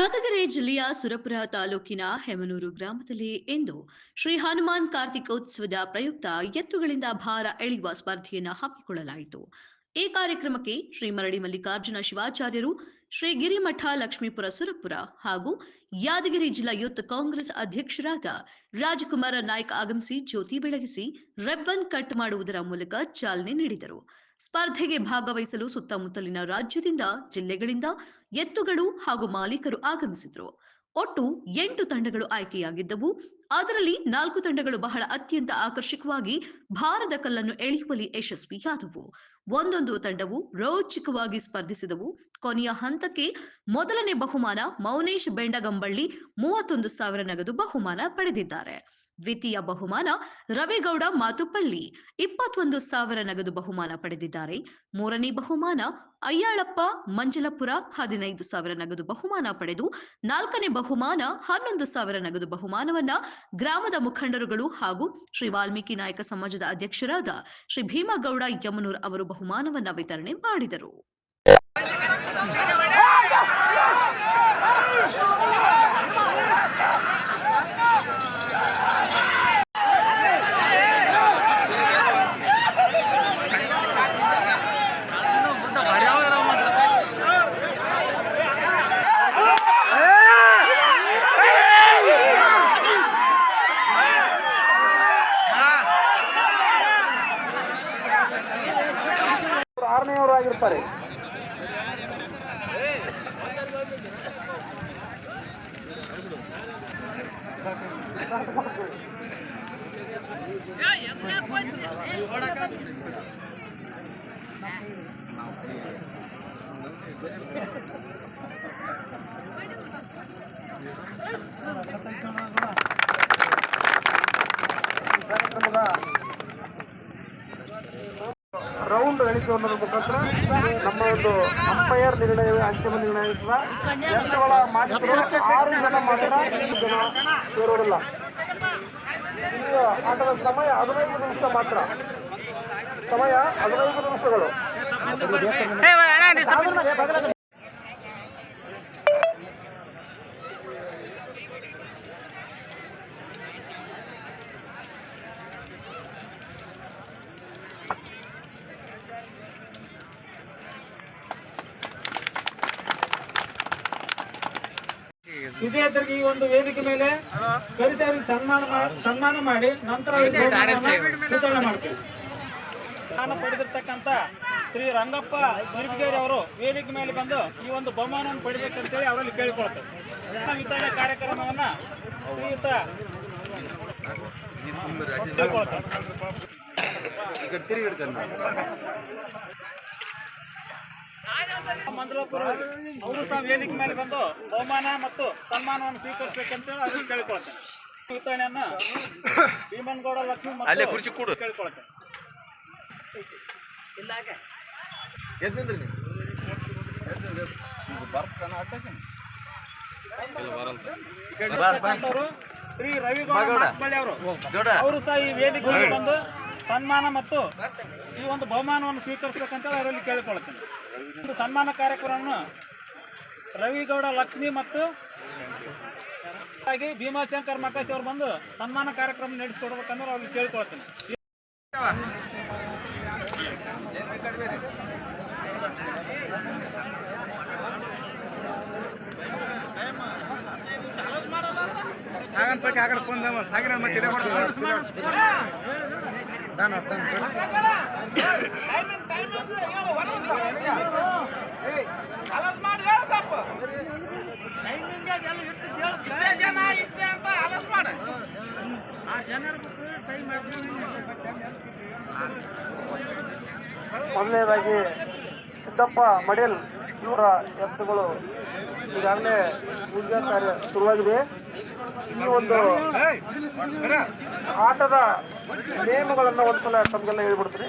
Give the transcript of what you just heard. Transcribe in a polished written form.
ಯಾದಗಿರಿ ಜಿಲ್ಲೆಯ ಸುರಪುರ ತಾಲೂಕಿನ ಹೆಮನೂರು ಗ್ರಾಮದಲ್ಲಿ ಇಂದು ಶ್ರೀ ಹನುಮಾನ್ ಕಾರ್ತಿಕೋತ್ಸವದ ಪ್ರಯುಕ್ತ ಎತ್ತುಗಳಿಂದ ಭಾರ ಎಳೆಯುವ ಸ್ಪರ್ಧೆಯನ್ನು ಹಮ್ಮಿಕೊಳ್ಳಲಾಯಿತು. ಈ ಕಾರ್ಯಕ್ರಮಕ್ಕೆ ಶ್ರೀ ಮರಡಿ ಮಲ್ಲಿಕಾರ್ಜುನ ಶಿವಾಚಾರ್ಯರು, ಶ್ರೀ ಗಿರಿಮಠ ಲಕ್ಷ್ಮೀಪುರ ಸುರಪುರ ಹಾಗೂ ಯಾದಗಿರಿ ಜಿಲ್ಲಾ ಯೂತ್ ಕಾಂಗ್ರೆಸ್ ಅಧ್ಯಕ್ಷರಾದ ರಾಜಕುಮಾರ ನಾಯ್ಕ ಆಗಮಿಸಿ ಜ್ಯೋತಿ ಬೆಳಗಿಸಿ ರಿಬ್ಬನ್ ಕಟ್ ಮಾಡುವುದರ ಮೂಲಕ ಚಾಲನೆ ನೀಡಿದರು. ಸ್ಪರ್ಧೆಗೆ ಭಾಗವಹಿಸಲು ಸುತ್ತಮುತ್ತಲಿನ ರಾಜ್ಯದಿಂದ, ಜಿಲ್ಲೆಗಳಿಂದ ಎತ್ತುಗಳು ಹಾಗೂ ಮಾಲೀಕರು ಆಗಮಿಸಿದ್ರು. ಒಟ್ಟು 8 ತಂಡಗಳು ಆಯ್ಕೆಯಾಗಿದ್ದವು. ಅದರಲ್ಲಿ 4 ತಂಡಗಳು ಬಹಳ ಅತ್ಯಂತ ಆಕರ್ಷಕವಾಗಿ ಭಾರದ ಕಲ್ಲನ್ನು ಎಳೆಯುವಲ್ಲಿ ಯಶಸ್ವಿಯಾದವು. ಒಂದೊಂದು ತಂಡವು ರೋಚಕವಾಗಿ ಸ್ಪರ್ಧಿಸಿದವು. ಕೊನೆಯ ಹಂತಕ್ಕೆ ಮೊದಲನೇ ಬಹುಮಾನ ಮೌನೇಶ್ ಬೆಂಡಗಂಬಳ್ಳಿ 31,000 ನಗದು ಬಹುಮಾನ ಪಡೆದಿದ್ದಾರೆ. ದ್ವಿತೀಯ ಬಹುಮಾನ ರವಿಗೌಡ ಮಾತುಪಳ್ಳಿ 21,000 ನಗದು ಬಹುಮಾನ ಪಡೆದಿದ್ದಾರೆ. ಮೂರನೇ ಬಹುಮಾನ ಅಯ್ಯಾಳಪ್ಪ ಮಂಜಲಪುರ 15,000 ನಗದು ಬಹುಮಾನ ಪಡೆದು, ನಾಲ್ಕನೇ ಬಹುಮಾನ 11,000 ನಗದು ಬಹುಮಾನವನ್ನ ಗ್ರಾಮದ ಮುಖಂಡರುಗಳು ಹಾಗೂ ಶ್ರೀ ವಾಲ್ಮೀಕಿ ನಾಯಕ ಸಮಾಜದ ಅಧ್ಯಕ್ಷರಾದ ಶ್ರೀ ಭೀಮಗೌಡ ಯಮನೂರ್ ಅವರು ಬಹುಮಾನವನ್ನ ವಿತರಣೆ ಮಾಡಿದರು. ಆರನೆಯವರಾಗಿರ್ತಾರೆ. ಕಾರ್ಯಕ್ರಮದ ರೌಂಡ್ ಎಣಿಸುವುದರ ಮುಖಾಂತರ ನಮ್ಮ ಒಂದು ಅಂಪೈರ್ ನಿರ್ಣಯ ಅಂತಿಮ ನಿರ್ಣಯಿಸುವ ಎತ್ತುಗಳ ಮಾಲೀಕರು 6 ಜನ ಮಾತ್ರ ಸೇರುವುದಿಲ್ಲ. ಈ ಆಟದ ಸಮಯ 15 ನಿಮಿಷ ಮಾತ್ರ. ಸಮಯ 15 ನಿಮಿಷಗಳು. ವಿಜೇತರಿಗೆ ಈ ಒಂದು ವೇದಿಕೆ ಮೇಲೆ ಕರೆಸಿ ಸನ್ಮಾನ ಮಾಡಿ ನಂತರ ವಿತರಣೆ ಮಾಡ್ತೀವಿ. ಸ್ಥಾನ ಪಡೆದಿರ್ತಕ್ಕಂಥ ಶ್ರೀ ರಂಗಪ್ಪ ನಿರ್ಗೇರಿ ಅವರು ವೇದಿಕೆ ಮೇಲೆ ಬಂದು ಈ ಒಂದು ಬಹುಮಾನವನ್ನು ಪಡಿಬೇಕಂತೇಳಿ ಅವರಲ್ಲಿ ಕೇಳಿಕೊಳ್ತಾರೆ. ವಿತರಣೆ ಕಾರ್ಯಕ್ರಮವನ್ನ ಶ್ರೀಯುತ ಮಂಜಲಾಪುರ ಅವರು ಸಹ ವೇದಿಕೆ ಮೇಲೆ ಬಂದು ಬಹುಮಾನ ಮತ್ತು ಸನ್ಮಾನವನ್ನು ಸ್ವೀಕರಿಸಬೇಕಂತೇಳಿ ಅವ್ರಿಗೆ ಕೇಳಿಕೊಳ್ತೇನೆ. ವಿತರಣೆಯನ್ನ ಭೀಮನಗೌಡ ಲಕ್ಷ್ಮಿ ಕೇಳಿಕೊಳ್ತೇನೆ. ಶ್ರೀ ರವಿಗೌಡ ಮಾತುಪಳ್ಳಿ ಅವರು ಸಹ ಈ ವೇದಿಕೆ ಮೇಲೆ ಬಂದು ಸನ್ಮಾನ ಮತ್ತು ಈ ಒಂದು ಬಹುಮಾನವನ್ನು ಸ್ವೀಕರಿಸಬೇಕಂತ ಅವರಲ್ಲಿ ಕೇಳಿಕೊಳ್ತೇನೆ. ಒಂದು ಸನ್ಮಾನ ಕಾರ್ಯಕ್ರಮವನ್ನು ರವಿಗೌಡ ಲಕ್ಷ್ಮಿ ಮತ್ತು ಭೀಮಾಶಂಕರ್ ಮಕಾಶಿ ಅವರು ಬಂದು ಸನ್ಮಾನ ಕಾರ್ಯಕ್ರಮ ನಡೆಸಿಕೊಡ್ಬೇಕಂದ್ರೆ ಅವ್ರಿಗೆ ಕೇಳಿಕೊಳ್ತೇನೆ. ಮೊದಲನೇದಾಗಿ ಸಿದ್ದಪ್ಪ ಮಡೇಲ್ ಇವರ ಎತ್ತುಗಳು ಈಗಾಗಲೇ ಪೂಜಾ ಕಾರ್ಯ ಶುರುವಾಗಿದೆ. ಈ ಒಂದು ಆಟದ ನಿಯಮಗಳನ್ನು ಒಂದ್ಸಲ ತಮಗೆಲ್ಲ ಹೇಳ್ಬಿಡ್ತೀನಿ.